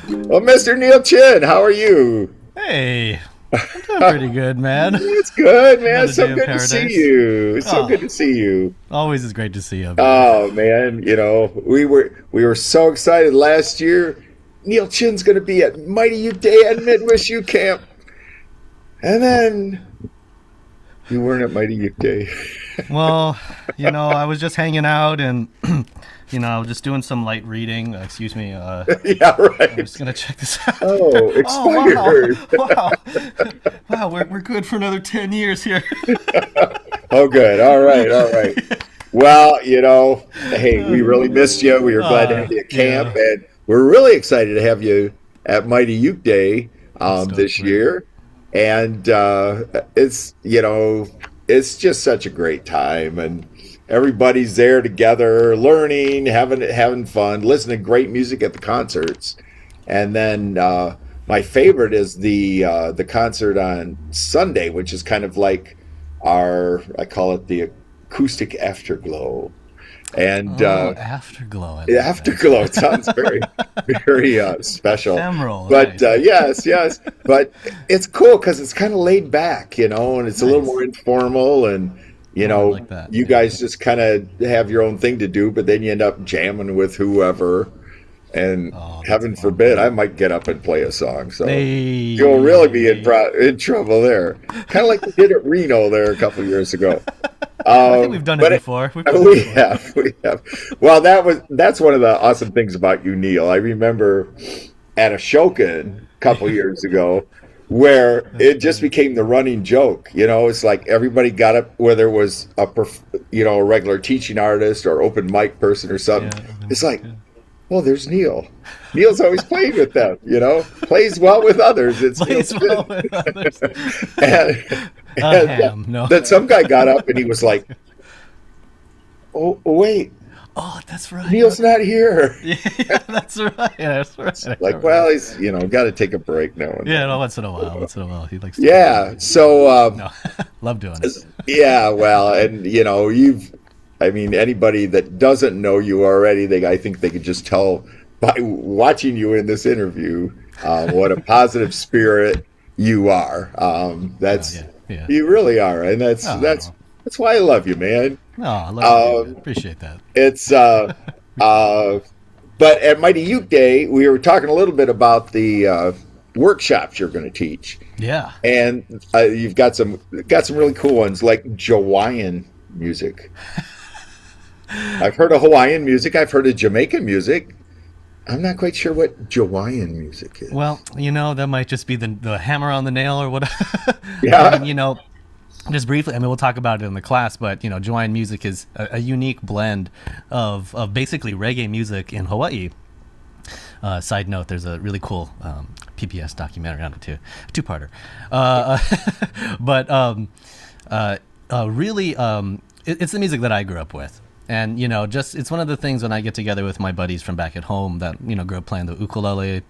Well, Mr. Neal Chin, how are you? Hey, I'm doing pretty good, man. It's good, man. Another So day in good to see paradise. you. It's so good Oh, to see you. always is great to see you, man. Oh man, we were so excited last year. Neal Chin's going to be at Mighty U Day and Midwest U Camp, and then you weren't at Mighty U Day. Well, I was just hanging out and, just doing some light reading. Excuse me. Yeah, I'm right. just gonna check this out. Oh, Oh wow, expired. wow, wow. We're good for another 10 years here. Oh, good. All right, all right. Well, hey, we really missed you. We were glad to have you at camp, Yeah, and we're really excited to have you at Mighty Uke Day I'm stoked this for it. year. And it's just such a great time, and everybody's there together, learning, having fun, listening to great music at the concerts, and then my favorite is the concert on Sunday, which is kind of like I call it the acoustic afterglow. And Oh, afterglow. I like that. afterglow, it sounds very, very special. Ephemeral. But Nice, yes, yes. But it's cool because it's kind of laid back, and it's a little nice. more informal. And, Oh, I like that. you Yeah. guys just kind of have your own thing to do, but then you end up jamming with whoever. And Oh, that's heaven fun. forbid, I might get up and play a song. So you'll really be in, Hey. in trouble there. Kind of like we did at Reno there a couple years ago. I think we've done it But before. We've done it we before. have, we have. Well, that's one of the awesome things about you, Neil. I remember at Ashokan a couple years ago, where That's it just funny. became the running joke. It's like everybody got up, whether it was a regular teaching artist or open mic person or something. Yeah, open It's mic. like, Yeah. well, there's Neil. Neil's always played with them. Plays well with others. It's Neil Plays well Chin. with others. and, A and ham. No. then some guy got up and he was like, oh, wait, Oh, that's right. Neil's not here. Yeah, that's right. That's right. I Like, remember. well, he's, got to take a break now and Yeah, then. no, once in a while. Once in a while, he likes to. Yeah. So, No, love doing it. yeah, well, and, I mean, anybody that doesn't know you already, I think they could just tell by watching you in this interview what a positive spirit you are. Oh That's, yeah, yeah. you really are. And Oh, that's why I love you, man. no, I love you too, man. Um, Appreciate that. it's, uh, But at Mighty Uke Day, we were talking a little bit about the workshops you're going to teach, Yeah. and you've got some really cool ones like Hawaiian music. I've heard of Hawaiian music. I've heard of Jamaican music. I'm not quite sure what Hawaiian music Well, is. that might just be the hammer on the nail or what. I Yeah, mean, just briefly, I mean, we'll talk about it in the class, but Hawaiian music is a unique blend of basically reggae music in Hawaii. Side note: there's a really cool PBS documentary on it too, two-parter. Uh, but really, it's the music that I grew up with, and just it's one of the things when I get together with my buddies from back at home that grew up playing the ukulele.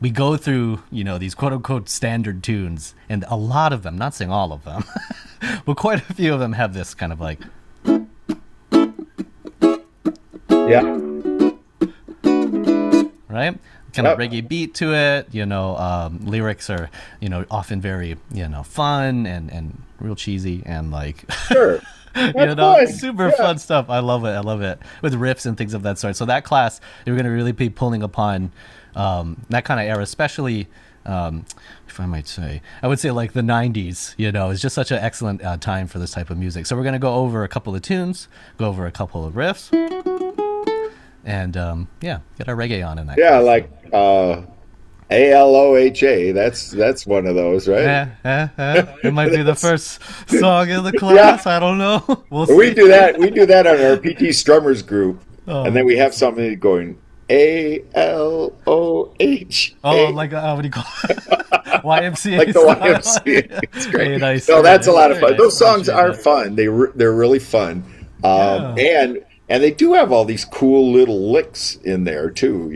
We go through these quote unquote standard tunes, and a lot of them, not saying all of them, but quite a few of them have this kind of like yeah, right? Kind of yep, reggae beat to it. Lyrics are, often very, fun and real cheesy and like, sure. That's fun. super Yeah, fun stuff. I love it. I love it with riffs and things of that sort. So that class, you're going to really be pulling upon that kind of era, especially, if I might say, I would say like the 90s, is just such an excellent time for this type of music. So we're going to go over a couple of tunes, go over a couple of riffs, and yeah, get our reggae on in that yeah, class. like Aloha. That's one of those, right? It might be the That's- first song in the yeah, class. I don't know. We'll we see. do that. We do that on our PT Strummers group, and then Oh, we have that's so something going Oh, Aloha, like what do you call it? YMCA like the style. YMCA. It's Very great. nice, No, very that's a nice, lot of very fun. nice. Those songs Appreciate are that. fun. They're really fun, Yeah, and they do have all these cool little licks in there too.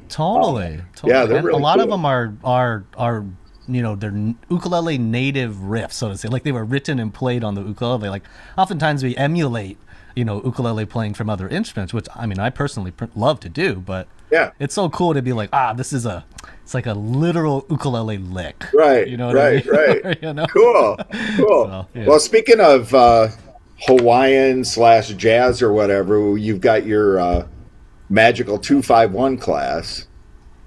totally, Yeah, totally. they're And a really lot of cool. them are they're ukulele native riffs, so to say, like they were written and played on the ukulele. Like oftentimes we emulate, ukulele playing from other instruments, which I mean I personally love to do, but Yeah. it's so cool to be like, it's like a literal ukulele lick. Right. You know what Right. I mean? Right. you know. Cool. Cool. So yeah. Well, speaking of Hawaiian slash jazz or whatever, you've got your magical 251 class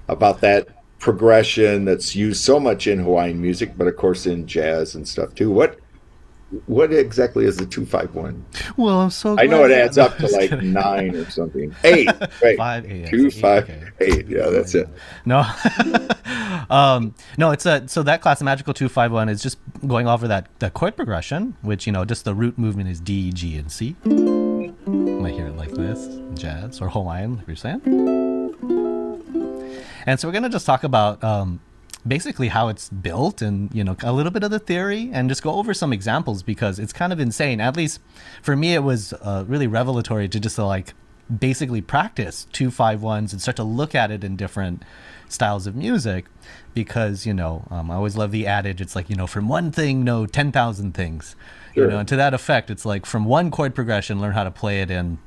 about that progression that's used so much in Hawaiian music, but of course in jazz and stuff too. What exactly is the 251? Well, I'm so I glad. know it adds up to Just like kidding. 9 or something. 8. Right. 5 a.m. 2, 5, Okay. 8. Yeah, that's it. No, no, so that class, the Magical 251, is just going over that chord progression, which just the root movement is D, G, and C. You might hear it like this, jazz or Hawaiian, like we were saying. And so we're gonna just talk about basically how it's built, and a little bit of the theory, and just go over some examples because it's kind of insane. At least for me, it was really revelatory to just like basically practice 251s and start to look at it in different styles of music, because I always love the adage, it's like from one thing know 10,000 things. Sure. And to that effect, it's like from one chord progression learn how to play it in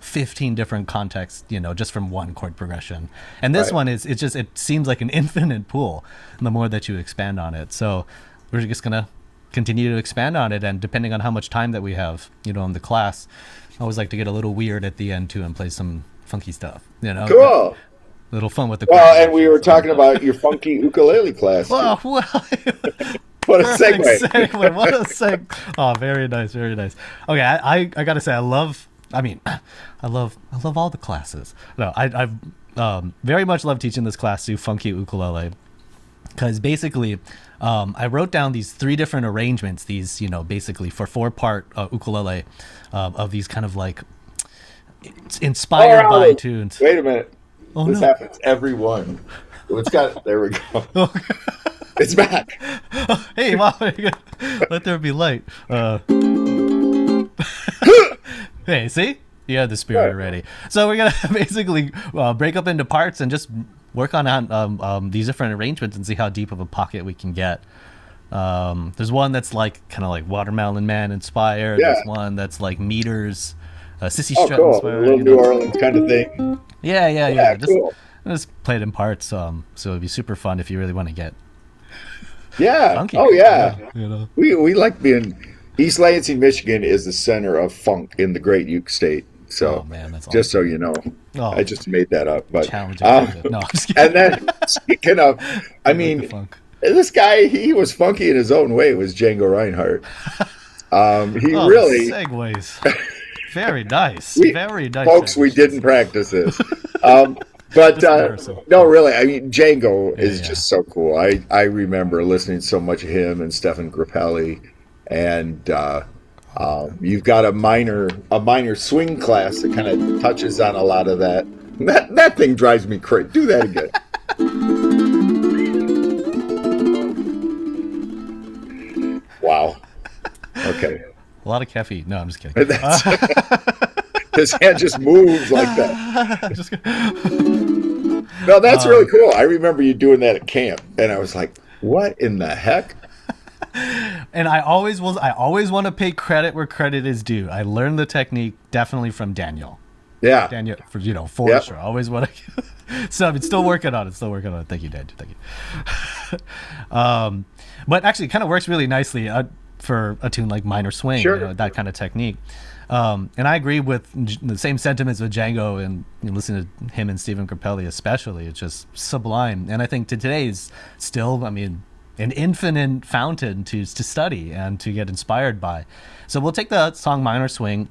15 different contexts, just from one chord progression. And this Right. one is, it seems like an infinite pool the more that you expand on it. So we're just going to continue to expand on it. And depending on how much time that we have, in the class, I always like to get a little weird at the end too and play some funky stuff, Cool. A little fun with the Well, chord and we were progressions. talking about your funky ukulele class. Too. Well, What a perfect segue. segue. What a segue. Oh, very nice, very nice. Okay, I gotta say, I love all the classes. No, I've very much loved teaching this class to funky ukulele, because basically I wrote down these 3 different arrangements, these basically for 4-part ukulele, of these kind of like inspired by Oh, tunes. wait a minute. Oh This no. happens every one. It's got, there we go. It's back. Hey, wow, let there be light. Hey, see? You had the spirit Right. already. So we're gonna basically break up into parts and just work on these different arrangements and see how deep of a pocket we can get. There's one that's like kind of like Watermelon Man inspired. Yeah. There's one that's like Meters, Sissy Oh, Strut cool. A inspired. little New Orleans kind of thing. Yeah. Yeah, Just, cool. just play it in parts. So it'd be super fun if you really want to get Yeah. funky. Oh, yeah. Yeah. We like being. East Lansing, Michigan is the center of funk in the great Uke State. So, Oh man, that's just so you know, Oh. I just made that up. But challenging. No, I'm just kidding. and then speaking of, I The mean, funk. this guy, he was funky in his own way. Was Django Reinhardt? He Oh, really, segues. Very nice. we, Very nice. folks, we segues. didn't practice this. But Just rehearsal. no, really, I mean, Django is yeah. just so cool. I remember listening so much of him and Stefan Grappelli, and you've got a minor swing class that kind of touches on a lot of that. That thing drives me crazy. Do that again. Wow. Okay. A lot of caffeine. No, I'm just kidding. That's, his hand just moves like that. Just No, that's really cool. I remember you doing that at camp, and I was like, "What in the heck?" And I always want to pay credit where credit is due. I learned the technique definitely from Daniel. Yeah. Daniel, for Yep. sure. Always want to. So I'm still working on it. Thank you, Daniel. Thank you. But actually, it kind of works really nicely for a tune like Minor Swing. Sure. That kind of technique. And I agree with the same sentiments with Django, and listening to him and Stephen Grappelli especially. It's just sublime. And I think to today is still, an infinite fountain to study and to get inspired by. So we'll take the song Minor Swing,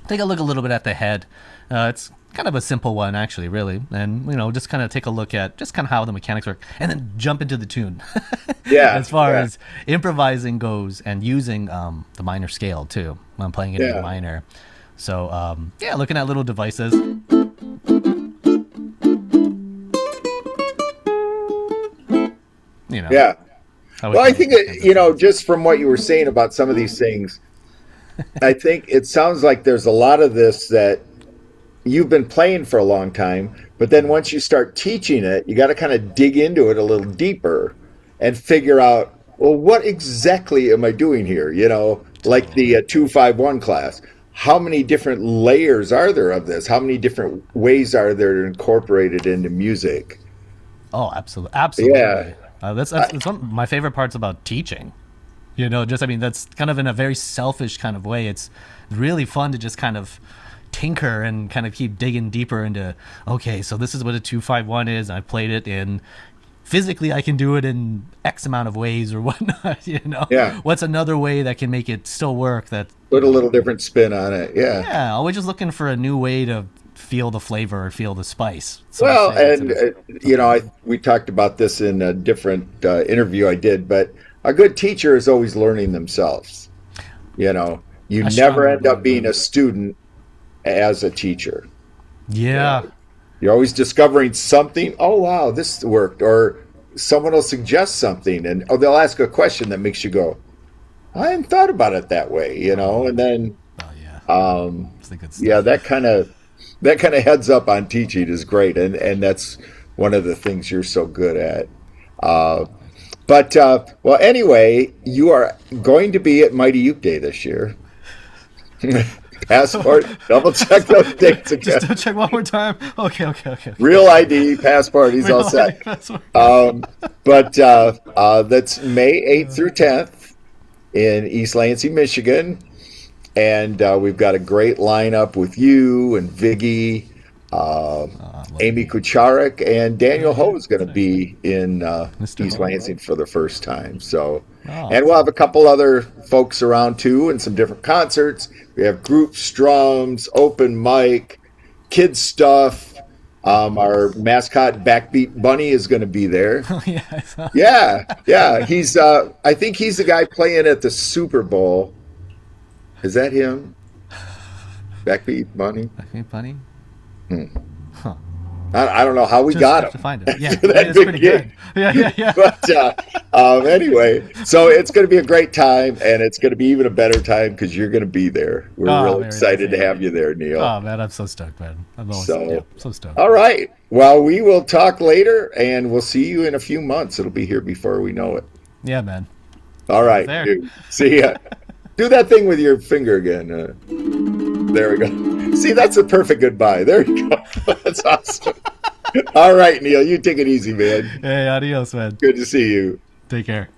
take a look a little bit at the head. It's kind of a simple one, actually, really. And, just kind of take a look at just kind of how the mechanics work, and then jump into the tune. Yeah. As far yeah. as improvising goes, and using the minor scale, too. I'm playing it Yeah. in minor. So, looking at little devices. Yeah. I would Well, I do think those kinds of things. just from what you were saying about some of these things, I think it sounds like there's a lot of this that you've been playing for a long time, but then once you start teaching it, you got to kind of dig into it a little deeper and figure out, well, what exactly am I doing here? Like the Totally. 251 class. How many different layers are there of this? How many different ways are there incorporated into music? Oh, absolutely, Yeah. absolutely. That's one of my favorite parts about teaching. Just I mean, that's kind of in a very selfish kind of way. It's really fun to just kind of tinker and kind of keep digging deeper into. Okay, so this is what a 251 is. I played it in. Physically, I can do it in X amount of ways or whatnot. Yeah. What's another way that can make it still work? That Put a little different spin on it. Yeah. yeah, always just looking for a new way to feel the flavor or feel the spice, so to Well, say. Instead and of something new. we talked about this in a different interview I did, but a good teacher is always learning themselves. You I never strongly end up believe being that. a student as a teacher. Yeah. You're always discovering something. Oh, wow, this worked. Or someone will suggest something and they'll ask a question that makes you go, I hadn't thought about it that way. And then, Oh yeah. um, It's the good yeah, stuff. that kind of heads up on teaching is great. And that's one of the things you're so good at. Uh, well, anyway, you are going to be at Mighty Uke Day this year. Passport, double check those dates Just again. to check one more time. Okay, okay, okay, okay. Real ID, passport, he's all Real ID set. password. That's May 8th through 10th in East Lansing, Michigan. And we've got a great lineup with you and Viggy, uh, Oh, I love Amy you. Kucharik, and Daniel Yeah, Ho is going to be in Mr. East Ho. Lansing for the first time. So, Oh, and we'll have awesome. a couple other folks around too, and some different concerts. We have groups, drums, open mic, kids stuff. Our mascot Backbeat Bunny is going to be there. Oh yeah, I saw. Yeah, yeah. He's I think he's the guy playing at the Super Bowl. Is that him? Backbeat Bunny? Okay, funny. Hmm. Huh. I don't know how we Just got have to him find it. Yeah, for that it's big pretty good. gig. Yeah, yeah, yeah. But anyway, so it's going to be a great time, and it's going to be even a better time because you're going to be there. We're Oh, real very nice. excited to Yeah. have you there, Neil. Oh man, I'm so stoked, man. I'm always yeah, So, so stoked. all right. Well, we will talk later, and we'll see you in a few months. It'll be here before we know it. Yeah, man. All See you right, there. dude. See ya. Do that thing with your finger again. There we go. See, that's a perfect goodbye. There you go. That's awesome. All right, Neil, you take it easy, man. Hey, adios, man. Good to see you. Take care.